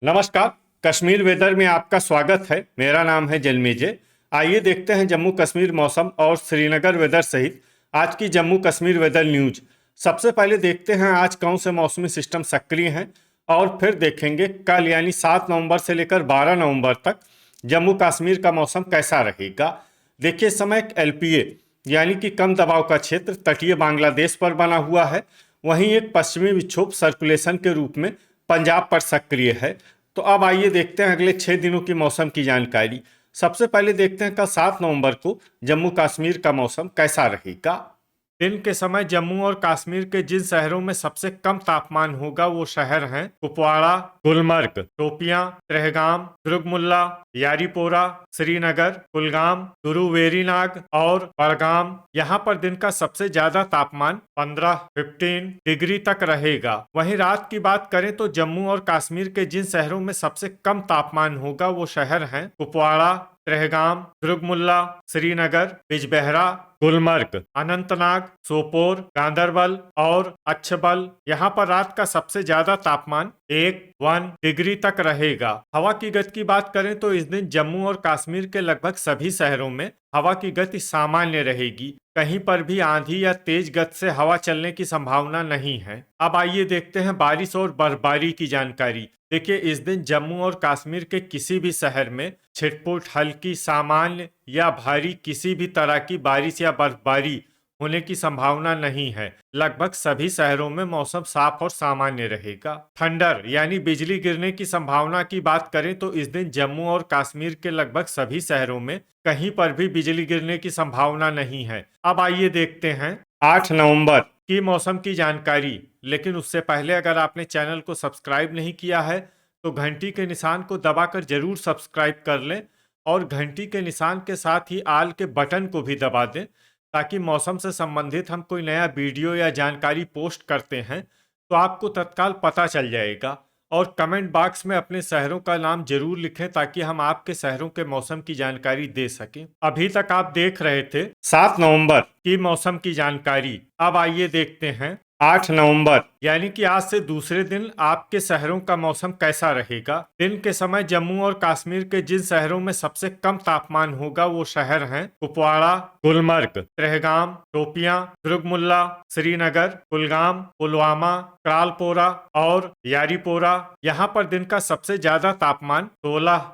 नमस्कार। कश्मीर वेदर में आपका स्वागत है। मेरा नाम है जलमेजे। आइए देखते हैं जम्मू कश्मीर मौसम और श्रीनगर वेदर सहित आज की जम्मू कश्मीर वेदर न्यूज। सबसे पहले देखते हैं आज कौन से मौसमी सिस्टम सक्रिय हैं और फिर देखेंगे कल यानी 7 नवंबर से लेकर 12 नवंबर तक जम्मू कश्मीर का मौसम कैसा रहेगा। देखिए, इस समय एक एलपीए यानी कि कम दबाव का क्षेत्र तटीय बांग्लादेश पर बना हुआ है। वहीं एक पश्चिमी विक्षोभ सर्कुलेशन के रूप में पंजाब पर सक्रिय है। तो अब आइए देखते हैं अगले 6 दिनों की मौसम की जानकारी। सबसे पहले देखते हैं कल 7 नवंबर को जम्मू कश्मीर का मौसम कैसा रहेगा। दिन के समय जम्मू और कश्मीर के जिन शहरों में सबसे कम तापमान होगा वो शहर हैं कुपवाड़ा, गुलमर्ग, शोपियां, ट्रहगाम, दुर्गमुल्ला, यारीपोरा, श्रीनगर, कुलगाम, गुरु वेरीनाग और बड़गाम। यहाँ पर दिन का सबसे ज्यादा तापमान 15 डिग्री तक रहेगा। वहीं रात की बात करें तो जम्मू और कश्मीर के जिन शहरों में सबसे कम तापमान होगा वो शहर हैं कुपवाड़ा, ट्रहगाम, दुर्गमुल्ला, श्रीनगर, बिजबेहरा, गुलमर्ग, अनंतनाग, सोपोर, गांदरबल और अच्छबल। यहाँ पर रात का सबसे ज्यादा तापमान 1 डिग्री तक रहेगा। हवा की गति की बात करें तो इस दिन जम्मू और कश्मीर के लगभग सभी शहरों में हवा की गति सामान्य रहेगी। कहीं पर भी आंधी या तेज गति से हवा चलने की संभावना नहीं है। अब आइए देखते हैं बारिश और बर्फबारी की जानकारी। देखिए, इस दिन जम्मू और कश्मीर के किसी भी शहर में छिटपुट, हल्की, सामान्य या भारी किसी भी तरह की बारिश या बर्फबारी होने की संभावना नहीं है। लगभग सभी शहरों में मौसम साफ और सामान्य रहेगा। थंडर यानी बिजली गिरने की संभावना की बात करें तो इस दिन जम्मू और कश्मीर के लगभग सभी शहरों में कहीं पर भी बिजली गिरने की संभावना नहीं है। अब आइए देखते हैं 8 नवंबर की मौसम की जानकारी। लेकिन उससे पहले अगर आपने चैनल को सब्सक्राइब नहीं किया है तो घंटी के निशान को दबाकर जरूर सब्सक्राइब कर लें और घंटी के निशान के साथ ही आल के बटन को भी दबा दें, ताकि मौसम से संबंधित हम कोई नया वीडियो या जानकारी पोस्ट करते हैं तो आपको तत्काल पता चल जाएगा। और कमेंट बॉक्स में अपने शहरों का नाम जरूर लिखें ताकि हम आपके शहरों के मौसम की जानकारी दे सकें। अभी तक आप देख रहे थे 7 नवंबर की मौसम की जानकारी। अब आइए देखते हैं 8 नवंबर यानी कि आज से दूसरे दिन आपके शहरों का मौसम कैसा रहेगा। दिन के समय जम्मू और कश्मीर के जिन शहरों में सबसे कम तापमान होगा वो शहर हैं कुपवाड़ा, गुलमर्ग, ट्रहगाम, शोपियां, दुर्गमुल्ला, श्रीनगर, कुलगाम, पुलवामा, त्रालपोरा और यारीपोरा। यहाँ पर दिन का सबसे ज्यादा तापमान 16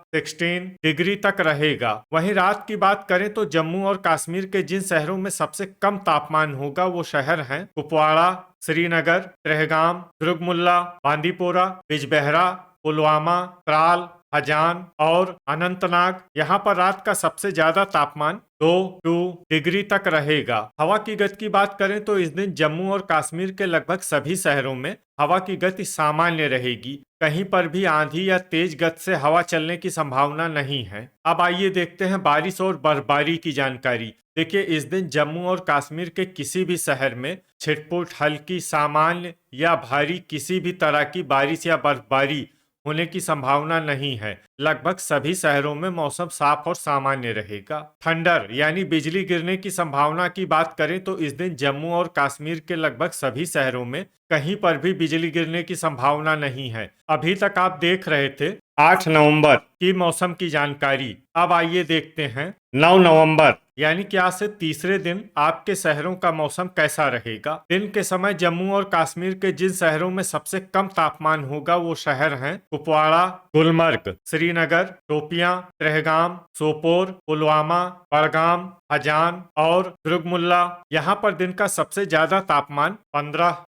डिग्री तक रहेगा। वहीं रात की बात करें तो जम्मू और कश्मीर के जिन शहरों में सबसे कम तापमान होगा वो शहर हैं कुपवाड़ा, श्रीनगर, ट्रहगाम, दुर्गमुल्ला, बांदीपोरा, बिजबेहरा, पुलवामा, त्राल, हजान और अनंतनाग। यहाँ पर रात का सबसे ज्यादा तापमान 2 डिग्री तक रहेगा। हवा की गति की बात करें तो इस दिन जम्मू और कश्मीर के लगभग सभी शहरों में हवा की गति सामान्य रहेगी। कहीं पर भी आंधी या तेज गति से हवा चलने की संभावना नहीं है। अब आइए देखते हैं बारिश और बर्फबारी की जानकारी। देखिए, इस दिन जम्मू और कश्मीर के किसी भी शहर में छिटपुट, हल्की, सामान्य या भारी किसी भी तरह की बारिश या बर्फबारी होने की संभावना नहीं है। लगभग सभी शहरों में मौसम साफ और सामान्य रहेगा। थंडर यानी बिजली गिरने की संभावना की बात करें तो इस दिन जम्मू और कश्मीर के लगभग सभी शहरों में कहीं पर भी बिजली गिरने की संभावना नहीं है। अभी तक आप देख रहे थे 8 नवंबर की मौसम की जानकारी। अब आइए देखते हैं 9 नवंबर यानी कि आज से तीसरे दिन आपके शहरों का मौसम कैसा रहेगा। दिन के समय जम्मू और कश्मीर के जिन शहरों में सबसे कम तापमान होगा वो शहर हैं कुपवाड़ा, गुलमर्ग, श्रीनगर, शोपियां, ट्रहगाम, सोपोर, पुलवामा, बड़गाम, हजान और दुर्गमुल्ला। यहाँ पर दिन का सबसे ज्यादा तापमान 15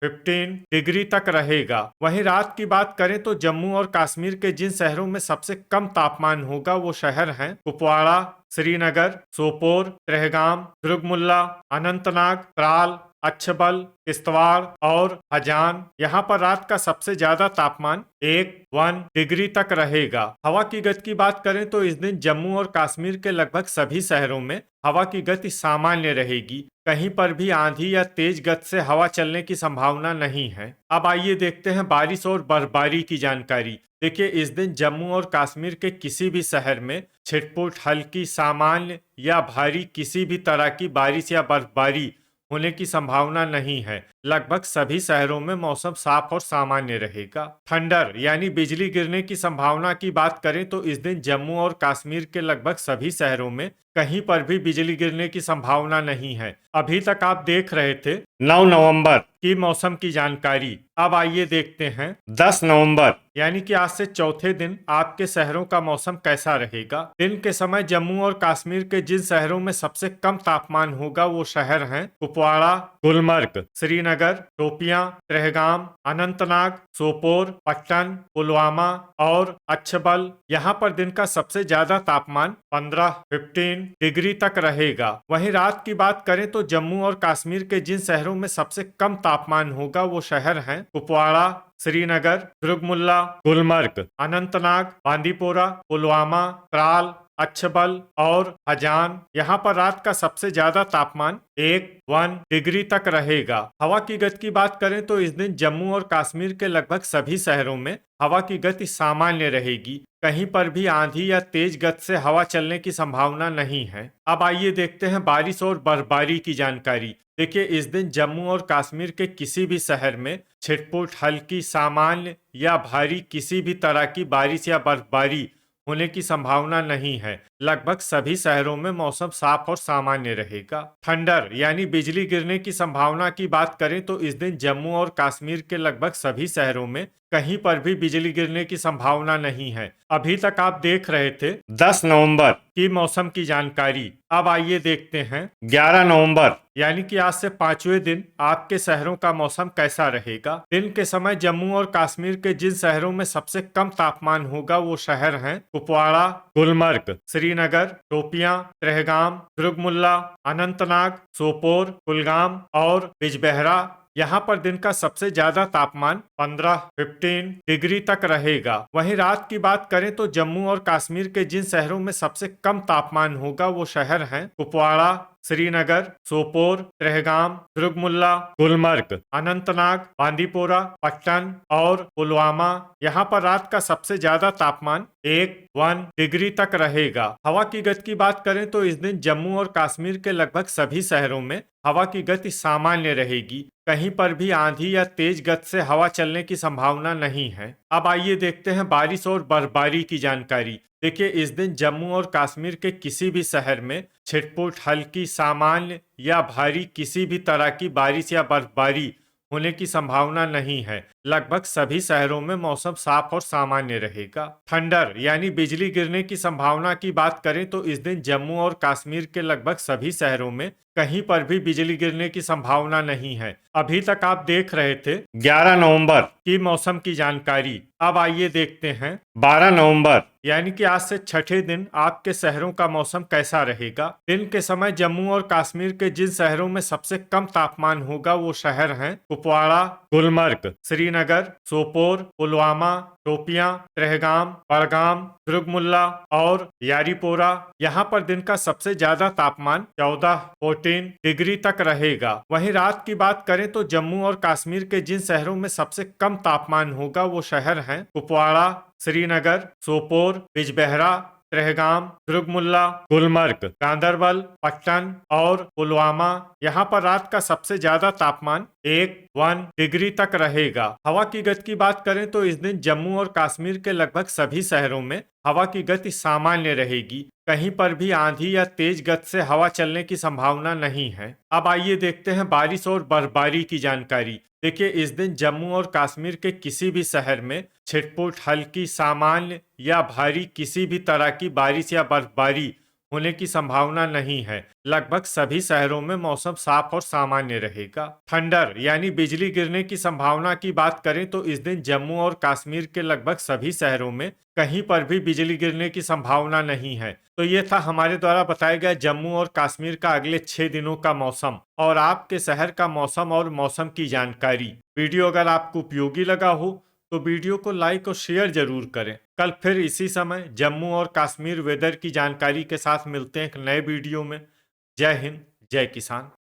डिग्री तक रहेगा। वहीं रात की बात करें तो जम्मू और कश्मीर के जिन शहरों में सबसे कम तापमान होगा वो शहर हैं कुपवाड़ा, श्रीनगर, सोपोर, ट्रहगाम, दुर्गमुल्ला, अनंतनाग, त्राल, अच्छबल, किश्तवाड़ और हजान। यहाँ पर रात का सबसे ज्यादा तापमान 1 डिग्री तक रहेगा। हवा की गति की बात करें तो इस दिन जम्मू और कश्मीर के लगभग सभी शहरों में हवा की गति सामान्य रहेगी। कहीं पर भी आंधी या तेज गति से हवा चलने की संभावना नहीं है। अब आइए देखते हैं बारिश और बर्फबारी की जानकारी। देखिए, इस दिन जम्मू और कश्मीर के किसी भी शहर में छिटपुट, हल्की, सामान्य या भारी किसी भी तरह की बारिश या बर्फबारी होने की संभावना नहीं है। लगभग सभी शहरों में मौसम साफ और सामान्य रहेगा। थंडर यानी बिजली गिरने की संभावना की बात करें तो इस दिन जम्मू और कश्मीर के लगभग सभी शहरों में कहीं पर भी बिजली गिरने की संभावना नहीं है। अभी तक आप देख रहे थे 9 नवंबर की मौसम की जानकारी। अब आइए देखते हैं 10 नवंबर यानी कि आज से चौथे दिन आपके शहरों का मौसम कैसा रहेगा। दिन के समय जम्मू और कश्मीर के जिन शहरों में सबसे कम तापमान होगा वो शहर हैं कुपवाड़ा, गुलमर्ग, श्रीनगर, शोपियां, ट्रहगाम, अनंतनाग, सोपोर, पट्टन, पुलवामा और अच्छबल। यहाँ पर दिन का सबसे ज्यादा तापमान 15 डिग्री तक रहेगा। वहीं रात की बात करें तो जम्मू और कश्मीर के जिन शहरों में सबसे कम तापमान होगा वो शहर हैं कुपवाड़ा, श्रीनगर, दुर्गमुल्ला, गुलमर्ग, अनंतनाग, बांदीपोरा, पुलवामा, त्राल, अच्छबल और हजान। यहाँ पर रात का सबसे ज्यादा तापमान 1 डिग्री तक रहेगा। हवा की गति की बात करें तो इस दिन जम्मू और कश्मीर के लगभग सभी शहरों में हवा की गति सामान्य रहेगी। कहीं पर भी आंधी या तेज गति से हवा चलने की संभावना नहीं है। अब आइए देखते हैं बारिश और बर्फबारी की जानकारी। देखिए, इस दिन जम्मू और कश्मीर के किसी भी शहर में छिटपुट, हल्की, सामान्य या भारी किसी भी तरह की बारिश या बर्फबारी होने की संभावना नहीं है। लगभग सभी शहरों में मौसम साफ और सामान्य रहेगा। थंडर यानी बिजली गिरने की संभावना की बात करें तो इस दिन जम्मू और कश्मीर के लगभग सभी शहरों में कहीं पर भी बिजली गिरने की संभावना नहीं है। अभी तक आप देख रहे थे 10 नवंबर की मौसम की जानकारी। अब आइए देखते हैं 11 नवंबर यानी कि आज से 5वें दिन आपके शहरों का मौसम कैसा रहेगा। दिन के समय जम्मू और कश्मीर के जिन शहरों में सबसे कम तापमान होगा वो शहर हैं कुपवाड़ा, गुलमर्ग, श्रीनगर, शोपियां, ट्रहगाम, दुर्गमुल्ला, अनंतनाग, सोपोर, कुलगाम और बिजबेहरा। यहाँ पर दिन का सबसे ज्यादा तापमान 15 डिग्री तक रहेगा। वहीं रात की बात करें तो जम्मू और कश्मीर के जिन शहरों में सबसे कम तापमान होगा वो शहर हैं कुपवाड़ा, श्रीनगर, सोपोर, ट्रहगाम, दुर्गमुल्ला, गुलमर्ग, अनंतनाग, बांदीपोरा, पट्टन और पुलवामा। यहाँ पर रात का सबसे ज्यादा तापमान 1 डिग्री तक रहेगा। हवा की गति की बात करें तो इस दिन जम्मू और कश्मीर के लगभग सभी शहरों में हवा की गति सामान्य रहेगी। कहीं पर भी आंधी या तेज गति से हवा चलने की संभावना नहीं है। अब आइए देखते हैं बारिश और बर्फबारी की जानकारी। देखिए, इस दिन जम्मू और कश्मीर के किसी भी शहर में छिटपुट, हल्की, सामान्य या भारी किसी भी तरह की बारिश या बर्फबारी होने की संभावना नहीं है। लगभग सभी शहरों में मौसम साफ और सामान्य रहेगा। थंडर यानी बिजली गिरने की संभावना की बात करें तो इस दिन जम्मू और कश्मीर के लगभग सभी शहरों में कहीं पर भी बिजली गिरने की संभावना नहीं है। अभी तक आप देख रहे थे 11 नवंबर की मौसम की जानकारी। अब आइए देखते हैं 12 नवंबर यानी कि आज से छठे दिन आपके शहरों का मौसम कैसा रहेगा। दिन के समय जम्मू और कश्मीर के जिन शहरों में सबसे कम तापमान होगा वो शहर हैं कुपवाड़ा, गुलमर्ग, श्रीनगर, सोपोर, पुलवामा, शोपियां, ट्रहगाम, बड़गाम, दुर्गमुल्ला और यारीपोरा। यहाँ पर दिन का सबसे ज्यादा तापमान 14 डिग्री तक रहेगा। वहीं रात की बात करें तो जम्मू और कश्मीर के जिन शहरों में सबसे कम तापमान होगा वो शहर हैं कुपवाड़ा, श्रीनगर, सोपोर, बिजबेहरा, ट्रहगाम, दुर्गमुल्ला, गुलमर्ग, गांदरबल, पट्टन और पुलवामा। यहाँ पर रात का सबसे ज्यादा तापमान 1 डिग्री तक रहेगा। हवा की गति की बात करें तो इस दिन जम्मू और कश्मीर के लगभग सभी शहरों में हवा की गति सामान्य रहेगी। कहीं पर भी आंधी या तेज गति से हवा चलने की संभावना नहीं है। अब आइए देखते हैं बारिश और बर्फबारी की जानकारी। देखिए, इस दिन जम्मू और कश्मीर के किसी भी शहर में छिटपुट, हल्की, सामान्य या भारी किसी भी तरह की बारिश या बर्फबारी होने की संभावना नहीं है। लगभग सभी शहरों में मौसम साफ और सामान्य रहेगा। थंडर यानी बिजली गिरने की संभावना की बात करें तो इस दिन जम्मू और कश्मीर के लगभग सभी शहरों में कहीं पर भी बिजली गिरने की संभावना नहीं है। तो ये था हमारे द्वारा बताया गया जम्मू और कश्मीर का अगले 6 दिनों का मौसम और आपके शहर का मौसम और मौसम की जानकारी। वीडियो अगर आपको उपयोगी लगा हो तो वीडियो को लाइक और शेयर जरूर करें। कल फिर इसी समय जम्मू और कश्मीर वेदर की जानकारी के साथ मिलते हैं एक नए वीडियो में। जय हिंद, जय किसान।